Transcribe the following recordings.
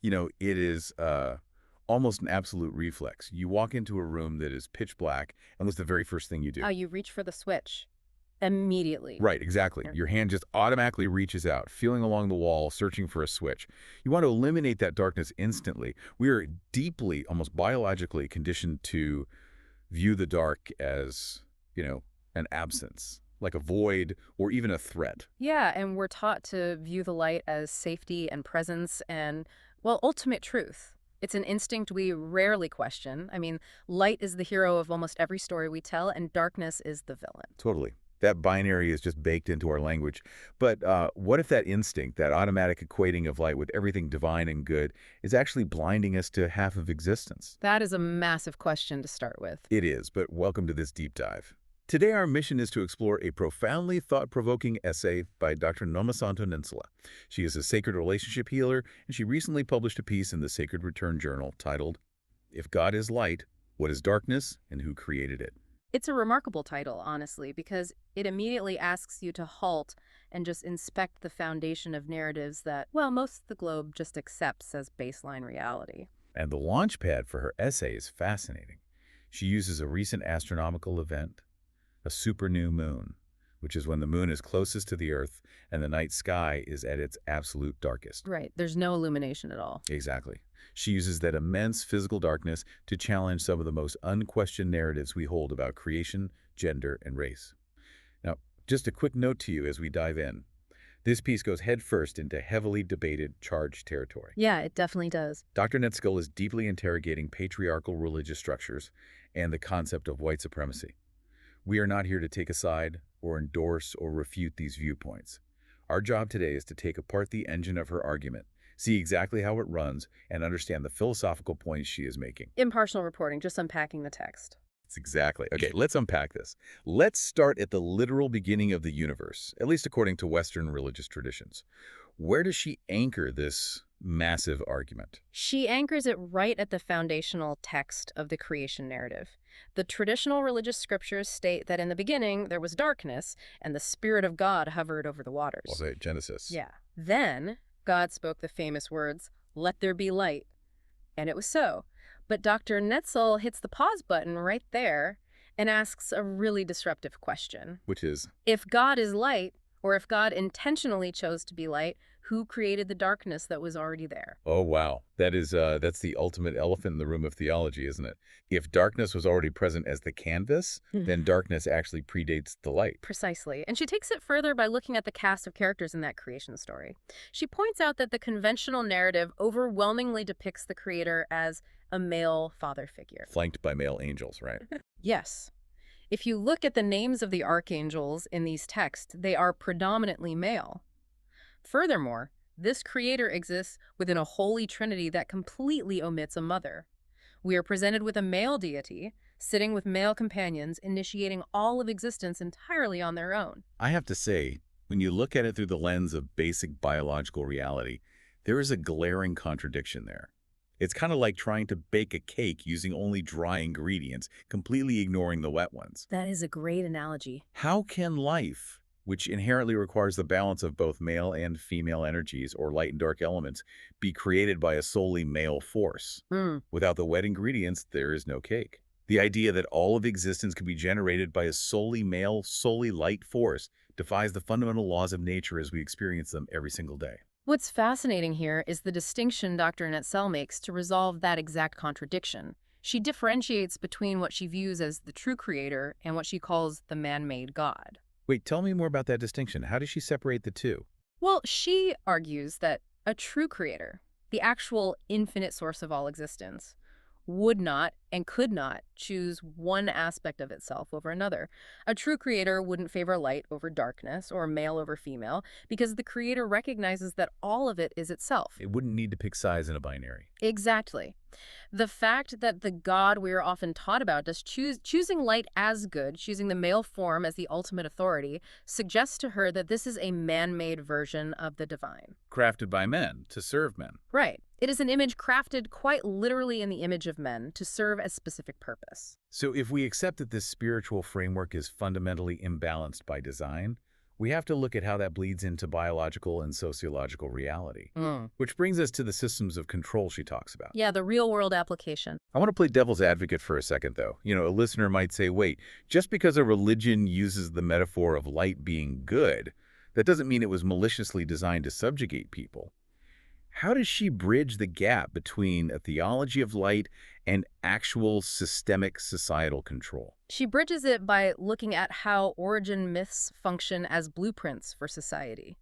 It is almost an absolute reflex. You walk into a room that is pitch black, and what's the very first thing you do? Oh, you reach for the switch immediately. Right, exactly. Yeah. Your hand just automatically reaches out, feeling along the wall, searching for a switch. You want to eliminate that darkness instantly. We are deeply, almost biologically conditioned to view the dark as, an absence, like a void or even a threat. Yeah, and we're taught to view the light as safety and presence and, well, ultimate truth. It's an instinct we rarely question. I mean, light is the hero of almost every story we tell, and darkness is the villain. Totally. That binary is just baked into our language. But what if that instinct, that automatic equating of light with everything divine and good, is actually blinding us to half of existence? That is a massive question to start with. It is, but welcome to this deep dive. Today, our mission is to explore a profoundly thought-provoking essay by Dr. Ntsele. She is a sacred relationship healer, and she recently published a piece in the Sacred Return Journal titled, "If God is Light, What is Darkness, and Who Created It?" It's a remarkable title, honestly, because it immediately asks you to halt and just inspect the foundation of narratives that, well, most of the globe just accepts as baseline reality. And the launch pad for her essay is fascinating. She uses a recent astronomical event, a supernew moon, which is when the moon is closest to the Earth and the night sky is at its absolute darkest. Right, there's no illumination at all. Exactly. She uses that immense physical darkness to challenge some of the most unquestioned narratives we hold about creation, gender, and race. Now, just a quick note to you as we dive in. This piece goes headfirst into heavily debated, charged territory. Yeah, it definitely does. Dr. Ntsele is deeply interrogating patriarchal religious structures and the concept of white supremacy. We are not here to take a side or endorse or refute these viewpoints. Our job today is to take apart the engine of her argument, see exactly how it runs, and understand the philosophical points she is making. Impartial reporting, just unpacking the text. It's exactly. Okay, let's unpack this. Let's start at the literal beginning of the universe, at least according to Western religious traditions. Where does she anchor this massive argument? She anchors it right at the foundational text of the creation narrative. The traditional religious scriptures state that in the beginning there was darkness and the Spirit of God hovered over the waters. I'll say Genesis. Yeah. Then God spoke the famous words, "Let there be light." And it was so. But Dr. Ntsele hits the pause button right there and asks a really disruptive question. Which is? If God is light, or if God intentionally chose to be light, who created the darkness that was already there? Oh, wow. That's the ultimate elephant in the room of theology, isn't it? If darkness was already present as the canvas, then darkness actually predates the light. Precisely. And she takes it further by looking at the cast of characters in that creation story. She points out that the conventional narrative overwhelmingly depicts the creator as a male father figure. Flanked by male angels, right? Yes. If you look at the names of the archangels in these texts, they are predominantly male. Furthermore, this creator exists within a holy trinity that completely omits a mother. We are presented with a male deity, sitting with male companions, initiating all of existence entirely on their own. I have to say, when you look at it through the lens of basic biological reality, there is a glaring contradiction there. It's kind of like trying to bake a cake using only dry ingredients, completely ignoring the wet ones. That is a great analogy. How can life, which inherently requires the balance of both male and female energies or light and dark elements, be created by a solely male force? Without the wet ingredients, there is no cake. The idea that all of existence can be generated by a solely male, solely light force defies the fundamental laws of nature as we experience them every single day. What's fascinating here is the distinction Dr. Ntsele makes to resolve that exact contradiction. She differentiates between what she views as the true creator and what she calls the man-made God. Wait, tell me more about that distinction. How does she separate the two? Well, she argues that a true creator, the actual infinite source of all existence, would not and could not choose one aspect of itself over another. A true creator wouldn't favor light over darkness or male over female because the creator recognizes that all of it is itself. It wouldn't need to pick sides in a binary. Exactly. The fact that the God we are often taught about does choosing light as good, choosing the male form as the ultimate authority, suggests to her that this is a man-made version of the divine. Crafted by men, to serve men. Right. It is an image crafted quite literally in the image of men to serve a specific purpose. So if we accept that this spiritual framework is fundamentally imbalanced by design, we have to look at how that bleeds into biological and sociological reality. Mm. Which brings us to the systems of control she talks about. Yeah, the real-world application. I want to play devil's advocate for a second, though. A listener might say, wait, just because a religion uses the metaphor of light being good, that doesn't mean it was maliciously designed to subjugate people. How does she bridge the gap between a theology of light and actual systemic societal control? She bridges it by looking at how origin myths function as blueprints for society.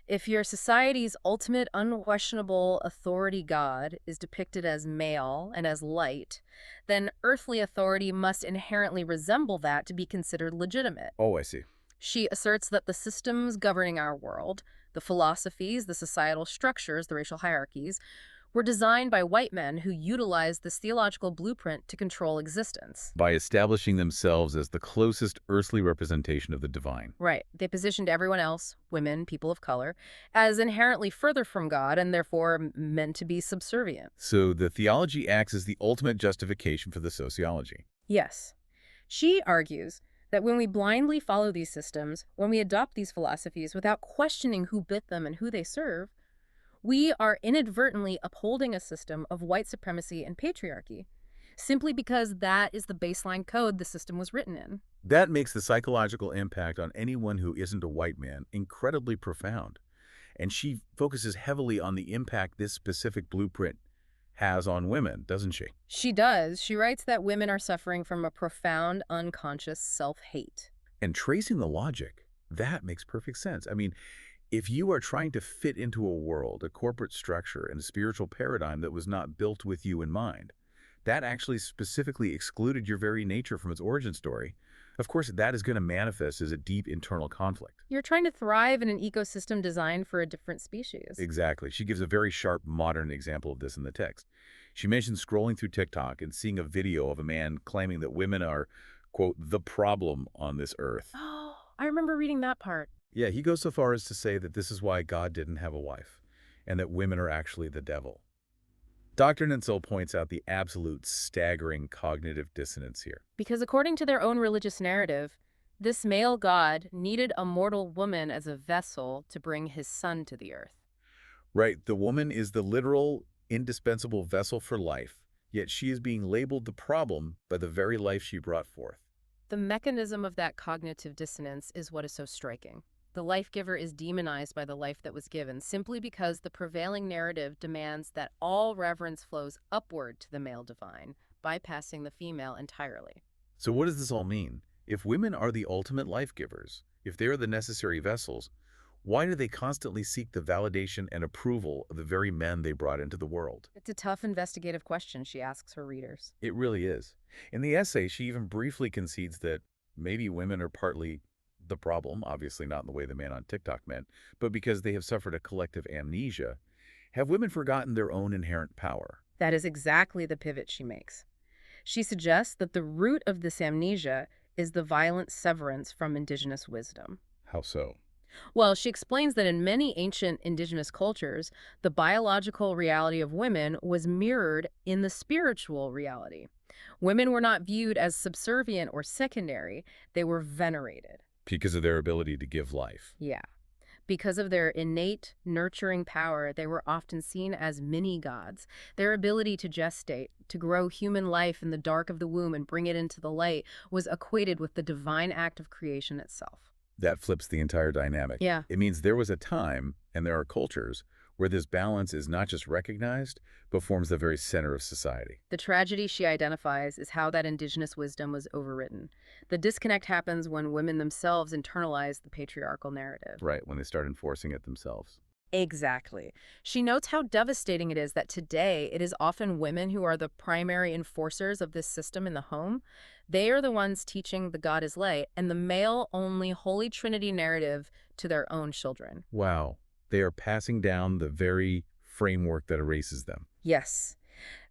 If your society's ultimate unquestionable authority god is depicted as male and as light, then earthly authority must inherently resemble that to be considered legitimate. Oh, I see. She asserts that the systems governing our world, the philosophies, the societal structures, the racial hierarchies, were designed by white men who utilized this theological blueprint to control existence. By establishing themselves as the closest earthly representation of the divine. Right. They positioned everyone else, women, people of color, as inherently further from God and therefore meant to be subservient. So the theology acts as the ultimate justification for the sociology. Yes. She argues that when we blindly follow these systems, when we adopt these philosophies without questioning who bit them and who they serve, we are inadvertently upholding a system of white supremacy and patriarchy, simply because that is the baseline code the system was written in. That makes the psychological impact on anyone who isn't a white man incredibly profound. And she focuses heavily on the impact this specific blueprint has on women, doesn't she? She does. She writes that women are suffering from a profound, unconscious self-hate. And tracing the logic, that makes perfect sense. If you are trying to fit into a world, a corporate structure, and a spiritual paradigm that was not built with you in mind, that actually specifically excluded your very nature from its origin story, of course, that is going to manifest as a deep internal conflict. You're trying to thrive in an ecosystem designed for a different species. Exactly. She gives a very sharp, modern example of this in the text. She mentions scrolling through TikTok and seeing a video of a man claiming that women are, quote, the problem on this earth. Oh, I remember reading that part. Yeah, he goes so far as to say that this is why God didn't have a wife, and that women are actually the devil. Dr. Ntsele points out the absolute staggering cognitive dissonance here. Because according to their own religious narrative, this male god needed a mortal woman as a vessel to bring his son to the earth. Right, the woman is the literal, indispensable vessel for life, yet she is being labeled the problem by the very life she brought forth. The mechanism of that cognitive dissonance is what is so striking. The life giver is demonized by the life that was given simply because the prevailing narrative demands that all reverence flows upward to the male divine, bypassing the female entirely. So what does this all mean? If women are the ultimate life givers, if they are the necessary vessels, why do they constantly seek the validation and approval of the very men they brought into the world? It's a tough investigative question she asks her readers. It really is. In the essay, she even briefly concedes that maybe women are partly the problem, obviously not in the way the man on TikTok meant, but because they have suffered a collective amnesia. Have women forgotten their own inherent power? That is exactly the pivot she makes. She suggests that the root of this amnesia is the violent severance from Indigenous wisdom. How so? Well, she explains that in many ancient Indigenous cultures, the biological reality of women was mirrored in the spiritual reality. Women were not viewed as subservient or secondary, they were venerated. Because of their ability to give life. Yeah. Because of their innate, nurturing power, they were often seen as mini-gods. Their ability to gestate, to grow human life in the dark of the womb and bring it into the light, was equated with the divine act of creation itself. That flips the entire dynamic. Yeah. It means there was a time, and there are cultures, where this balance is not just recognized, but forms the very center of society. The tragedy she identifies is how that Indigenous wisdom was overwritten. The disconnect happens when women themselves internalize the patriarchal narrative. Right, when they start enforcing it themselves. Exactly. She notes how devastating it is that today it is often women who are the primary enforcers of this system in the home. They are the ones teaching the God is light and the male-only Holy Trinity narrative to their own children. Wow. They are passing down the very framework that erases them. Yes.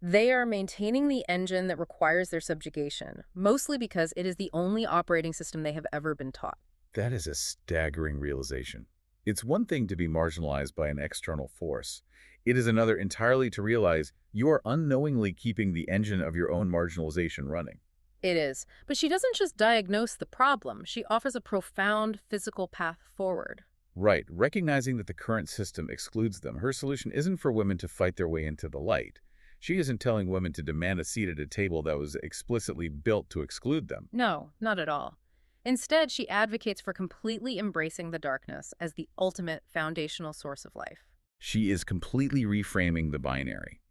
They are maintaining the engine that requires their subjugation, mostly because it is the only operating system they have ever been taught. That is a staggering realization. It's one thing to be marginalized by an external force. It is another entirely to realize you are unknowingly keeping the engine of your own marginalization running. It is. But she doesn't just diagnose the problem. She offers a profound physical path forward. Right, recognizing that the current system excludes them, her solution isn't for women to fight their way into the light. She isn't telling women to demand a seat at a table that was explicitly built to exclude them. No, not at all. Instead, she advocates for completely embracing the darkness as the ultimate foundational source of life. She is completely reframing the binary.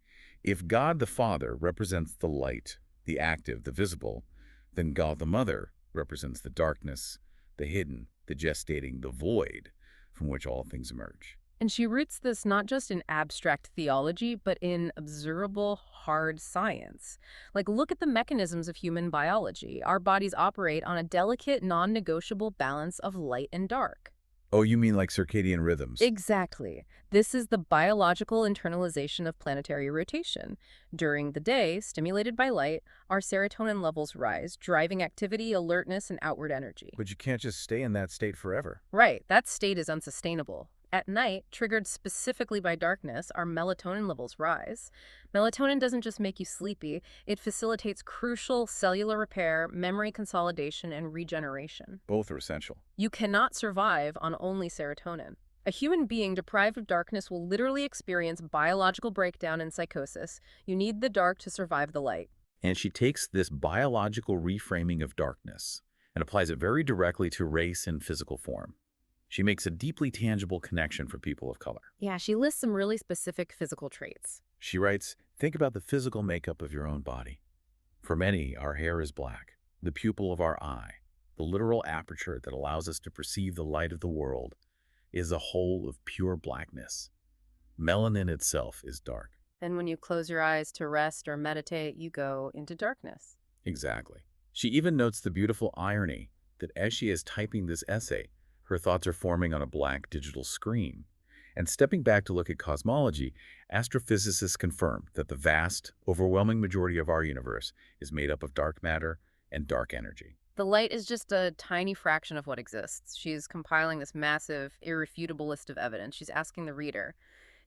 If God the Father represents the light, the active, the visible, then God the Mother represents the darkness, the hidden, the gestating, the void from which all things emerge. And she roots this not just in abstract theology, but in observable, hard science. Like, look at the mechanisms of human biology. Our bodies operate on a delicate, non-negotiable balance of light and dark. Oh, you mean like circadian rhythms? Exactly. This is the biological internalization of planetary rotation. During the day, stimulated by light, our serotonin levels rise, driving activity, alertness, and outward energy. But you can't just stay in that state forever. Right, that state is unsustainable. At night, triggered specifically by darkness, our melatonin levels rise. Melatonin doesn't just make you sleepy, it facilitates crucial cellular repair, memory consolidation, and regeneration. Both are essential. You cannot survive on only serotonin. A human being deprived of darkness will literally experience biological breakdown and psychosis. You need the dark to survive the light. And she takes this biological reframing of darkness and applies it very directly to race and physical form. She makes a deeply tangible connection for people of color. Yeah, she lists some really specific physical traits. She writes, think about the physical makeup of your own body. For many, our hair is black, the pupil of our eye, the literal aperture that allows us to perceive the light of the world, is a hole of pure blackness. Melanin itself is dark. And when you close your eyes to rest or meditate, you go into darkness. Exactly. She even notes the beautiful irony that as she is typing this essay, her thoughts are forming on a black digital screen. And stepping back to look at cosmology, astrophysicists confirm that the vast, overwhelming majority of our universe is made up of dark matter and dark energy. The light is just a tiny fraction of what exists. She's compiling this massive, irrefutable list of evidence. She's asking the reader,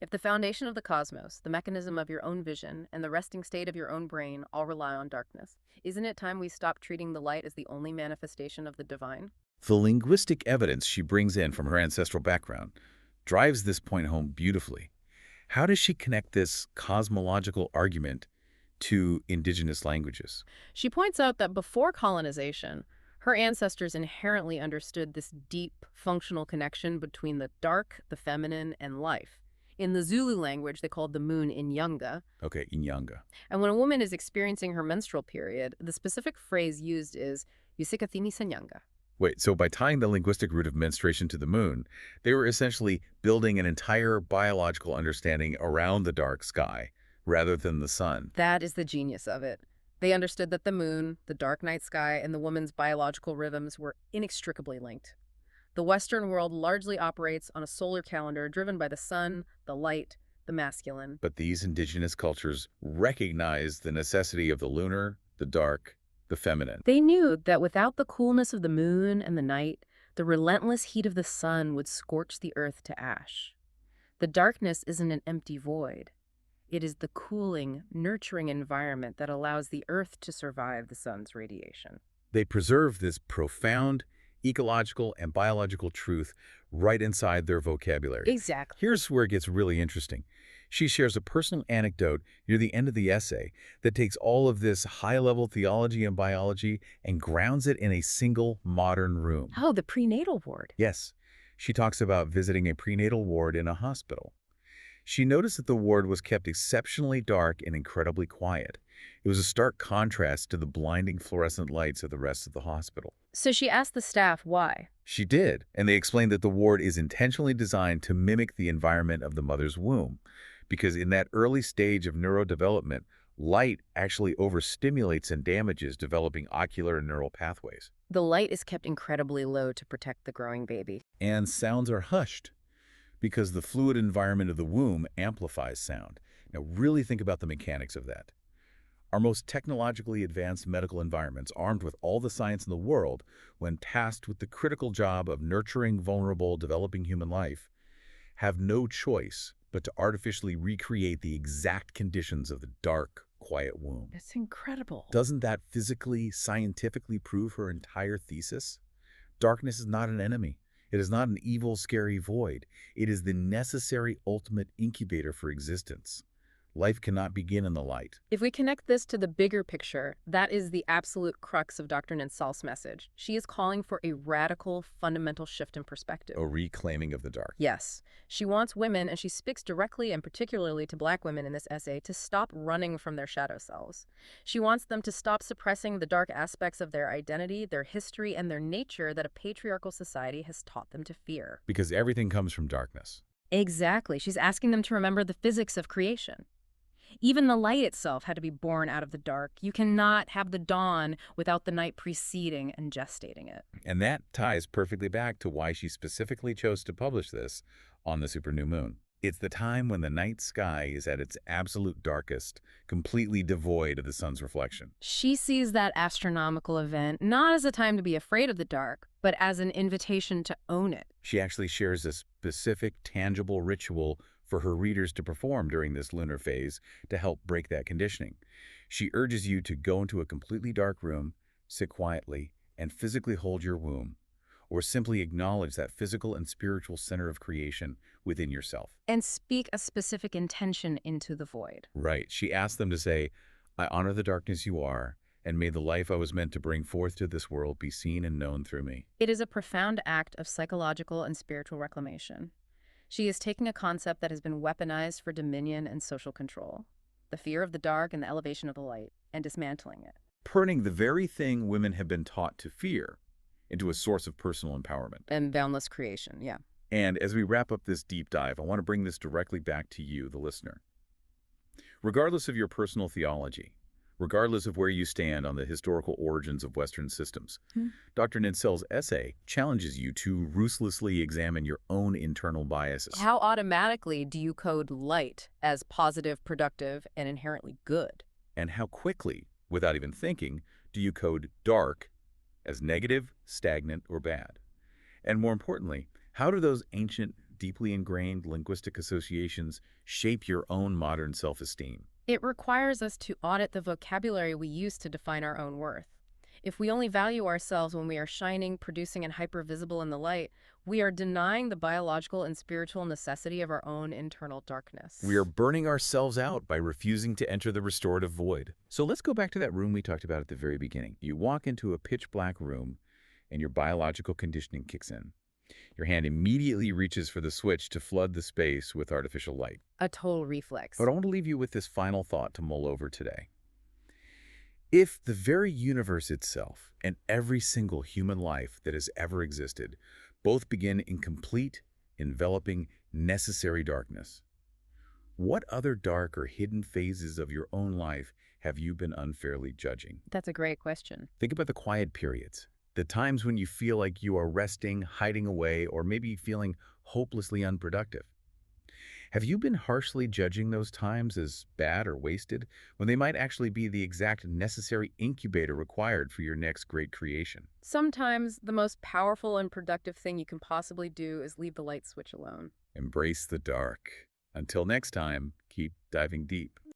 if the foundation of the cosmos, the mechanism of your own vision, and the resting state of your own brain all rely on darkness, isn't it time we stop treating the light as the only manifestation of the divine? The linguistic evidence she brings in from her ancestral background drives this point home beautifully. How does she connect this cosmological argument to indigenous languages? She points out that before colonization, her ancestors inherently understood this deep, functional connection between the dark, the feminine, and life. In the Zulu language, they called the moon Inyanga. Okay, Inyanga. And when a woman is experiencing her menstrual period, the specific phrase used is Yusikathini Sanyanga. Wait, so by tying the linguistic root of menstruation to the moon, they were essentially building an entire biological understanding around the dark sky rather than the sun. That is the genius of it. They understood that the moon, the dark night sky, and the woman's biological rhythms were inextricably linked. The Western world largely operates on a solar calendar driven by the sun, the light, the masculine. But these indigenous cultures recognized the necessity of the lunar, the dark, the feminine. They knew that without the coolness of the moon and the night, the relentless heat of the sun would scorch the earth to ash. The darkness isn't an empty void. It is the cooling, nurturing environment that allows the earth to survive the sun's radiation. They preserve this profound ecological and biological truth right inside their vocabulary. Exactly. Here's where it gets really interesting. She shares a personal anecdote near the end of the essay that takes all of this high-level theology and biology and grounds it in a single modern room. Oh, the prenatal ward. Yes, she talks about visiting a prenatal ward in a hospital. She noticed that the ward was kept exceptionally dark and incredibly quiet. It was a stark contrast to the blinding fluorescent lights of the rest of the hospital. So she asked the staff why. She did, and they explained that the ward is intentionally designed to mimic the environment of the mother's womb, because in that early stage of neurodevelopment, light actually overstimulates and damages developing ocular and neural pathways. The light is kept incredibly low to protect the growing baby. And sounds are hushed, because the fluid environment of the womb amplifies sound. Now really think about the mechanics of that. Our most technologically advanced medical environments, armed with all the science in the world, when tasked with the critical job of nurturing vulnerable, developing human life, have no choice but to artificially recreate the exact conditions of the dark, quiet womb. It's incredible. Doesn't that physically, scientifically prove her entire thesis? Darkness is not an enemy. It is not an evil, scary void. It is the necessary ultimate incubator for existence. Life cannot begin in the light. If we connect this to the bigger picture, that is the absolute crux of Dr. Ntsele's message. She is calling for a radical, fundamental shift in perspective. A reclaiming of the dark. Yes, she wants women, and she speaks directly and particularly to Black women in this essay, to stop running from their shadow selves. She wants them to stop suppressing the dark aspects of their identity, their history, and their nature that a patriarchal society has taught them to fear. Because everything comes from darkness. Exactly. She's asking them to remember the physics of creation. Even the light itself had to be born out of the dark. You cannot have the dawn without the night preceding and gestating it. And that ties perfectly back to why she specifically chose to publish this on the super new moon. It's the time when the night sky is at its absolute darkest, completely devoid of the sun's reflection. She sees that astronomical event not as a time to be afraid of the dark, but as an invitation to own it. She actually shares a specific, tangible ritual for her readers to perform during this lunar phase to help break that conditioning. She urges you to go into a completely dark room, sit quietly, and physically hold your womb, or simply acknowledge that physical and spiritual center of creation within yourself. And speak a specific intention into the void. Right. She asks them to say, I honor the darkness you are, and may the life I was meant to bring forth to this world be seen and known through me. It is a profound act of psychological and spiritual reclamation. She is taking a concept that has been weaponized for dominion and social control, the fear of the dark and the elevation of the light, and dismantling it. Turning the very thing women have been taught to fear into a source of personal empowerment. And boundless creation, yeah. And as we wrap up this deep dive, I want to bring this directly back to you, the listener. Regardless of your personal theology, regardless of where you stand on the historical origins of Western systems, Dr. Ntsele's essay challenges you to ruthlessly examine your own internal biases. How automatically do you code light as positive, productive, and inherently good? And how quickly, without even thinking, do you code dark as negative, stagnant, or bad? And more importantly, how do those ancient, deeply ingrained linguistic associations shape your own modern self-esteem? It requires us to audit the vocabulary we use to define our own worth. If we only value ourselves when we are shining, producing, and hyper-visible in the light, we are denying the biological and spiritual necessity of our own internal darkness. We are burning ourselves out by refusing to enter the restorative void. So let's go back to that room we talked about at the very beginning. You walk into a pitch-black room, and your biological conditioning kicks in. Your hand immediately reaches for the switch to flood the space with artificial light. A total reflex. But I want to leave you with this final thought to mull over today. If the very universe itself and every single human life that has ever existed both begin in complete, enveloping, necessary darkness, what other dark or hidden phases of your own life have you been unfairly judging? That's a great question. Think about the quiet periods, the times when you feel like you are resting, hiding away, or maybe feeling hopelessly unproductive. Have you been harshly judging those times as bad or wasted when they might actually be the exact necessary incubator required for your next great creation? Sometimes the most powerful and productive thing you can possibly do is leave the light switch alone. Embrace the dark. Until next time, keep diving deep.